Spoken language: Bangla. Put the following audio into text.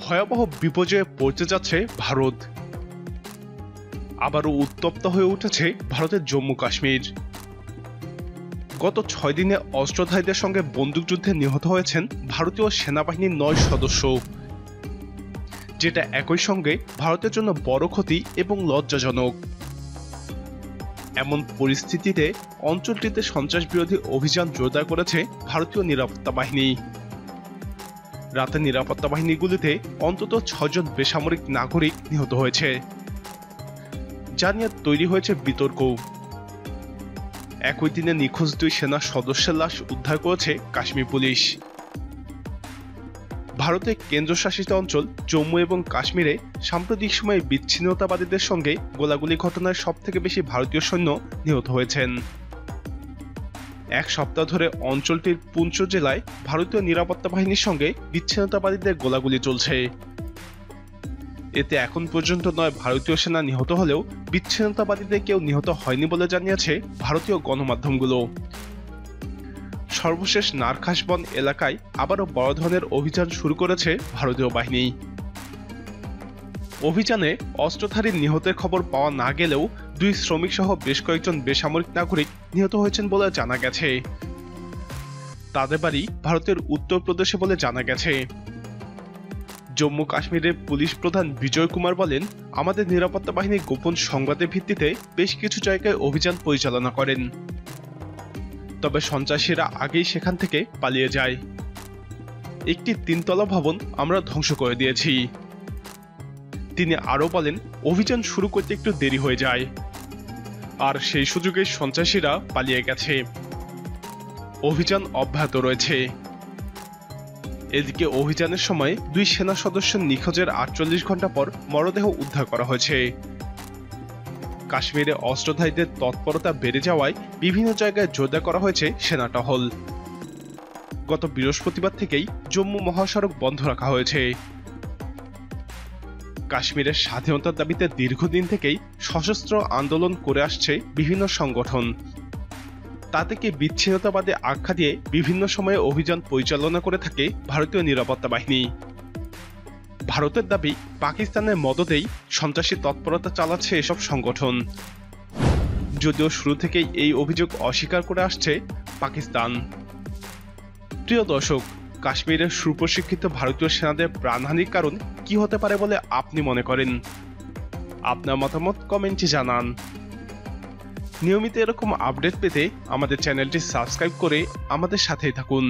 ভয়াবহ বিপর্যয়ে পড়তে যাচ্ছে ভারত। আবারও উত্তপ্ত হয়ে উঠেছে ভারতের জম্মু কাশ্মীর। গত 6 দিনে অস্ত্রধারীদের সঙ্গে বন্দুকযুদ্ধে নিহত হয়েছেন ভারতীয় সেনাবাহিনীর 9 সদস্য, যেটা একই সঙ্গে ভারতের জন্য বড় ক্ষতি এবং লজ্জাজনক। এমন পরিস্থিতিতে অঞ্চলটিতে সন্ত্রাস বিরোধী অভিযান জোরদার করেছে ভারতীয় নিরাপত্তা বাহিনী। রাতে নিরাপত্তা বাহিনীগুলিতে অন্তত 6 জন বেসামরিক নাগরিক নিহত হয়েছে, যা নিয়ে তৈরি হয়েছে বিতর্ক। একই দিনে নিখোঁজ 2 সেনা সদস্যের লাশ উদ্ধার করেছে কাশ্মীর পুলিশ। ভারতের কেন্দ্রশাসিত অঞ্চল জম্মু এবং কাশ্মীরে সাম্প্রতিক সময়ে বিচ্ছিন্নতাবাদীদের সঙ্গে গোলাগুলি ঘটনায় সবথেকে বেশি ভারতীয় সৈন্য নিহত হয়েছেন। এক সপ্তাহ ধরে অঞ্চলটির পুঞ্চ জেলায় ভারতীয় নিরাপত্তা বাহিনীর সঙ্গে বিচ্ছিন্নতাবাদীদের গোলাগুলি চলছে। এতে এখন পর্যন্ত 9 ভারতীয় সেনা নিহত হলেও বিচ্ছিন্নতাবাদীদের কেউ নিহত হয়নি বলে জানিয়েছে ভারতীয় গণমাধ্যমগুলো। সর্বশেষ নারখাস বন এলাকায় আবারও বড় ধরনের অভিযান শুরু করেছে ভারতীয় বাহিনী। অভিযানে অস্ত্রধারী নিহতের খবর পাওয়া না গেলেও 2 শ্রমিক সহ বেশ কয়েকজন বেসামরিক নাগরিক নিহত হয়েছেন বলে জানা গেছে। তাদের বাড়ি ভারতের উত্তরপ্রদেশে বলে জানা গেছে। জম্মু কাশ্মীরের পুলিশ প্রধান বিজয় কুমার বলেন, আমাদের নিরাপত্তা বাহিনী গোপন সংবাদের ভিত্তিতে বেশ কিছু জায়গায় অভিযান পরিচালনা করেন, তবে সন্ত্রাসীরা আগেই সেখান থেকে পালিয়ে যায়। একটি 3তলা ভবন আমরা ধ্বংস করে দিয়েছি। তিনি আরও বলেন, অভিযান শুরু করতে একটু দেরি হয়ে যায়, আর সেই সুযোগে সন্ত্রাসীরা পালিয়ে গেছে। অভিযান অব্যাহত রয়েছে। এদিকে অভিযানের সময় 2 সেনা সদস্য নিখোঁজের 48 ঘন্টা পর মরদেহ উদ্ধার করা হয়েছে। কাশ্মীরে অস্ত্রধারীদের তৎপরতা বেড়ে যাওয়ায় বিভিন্ন জায়গায় জোরদার করা হয়েছে সেনা টহল। গত বৃহস্পতিবার থেকেই জম্মু মহাসড়ক বন্ধ রাখা হয়েছে। কাশ্মীরের স্বাধীনতার দাবিতে দীর্ঘদিন থেকেই সশস্ত্র আন্দোলন করে আসছে বিভিন্ন সংগঠন। তা থেকে বিচ্ছিন্নতাবাদে আখ্যা দিয়ে বিভিন্ন সময়ে অভিযান পরিচালনা করে থাকে ভারতীয় নিরাপত্তা বাহিনী। ভারতের দাবি, পাকিস্তানের মদতেই সন্ত্রাসী তৎপরতা চালাচ্ছে এসব সংগঠন, যদিও শুরু থেকেই এই অভিযোগ অস্বীকার করে আসছে পাকিস্তান। প্রিয় দর্শক, কাশ্মীরের সুপ্রশিক্ষিত ভারতীয় সেনাদের প্রাণহানির কারণ কি হতে পারে বলে আপনি মনে করেন? আপনার মতামত কমেন্টে জানান। নিয়মিত এরকম আপডেট পেতে আমাদের চ্যানেলটি সাবস্ক্রাইব করে আমাদের সাথেই থাকুন।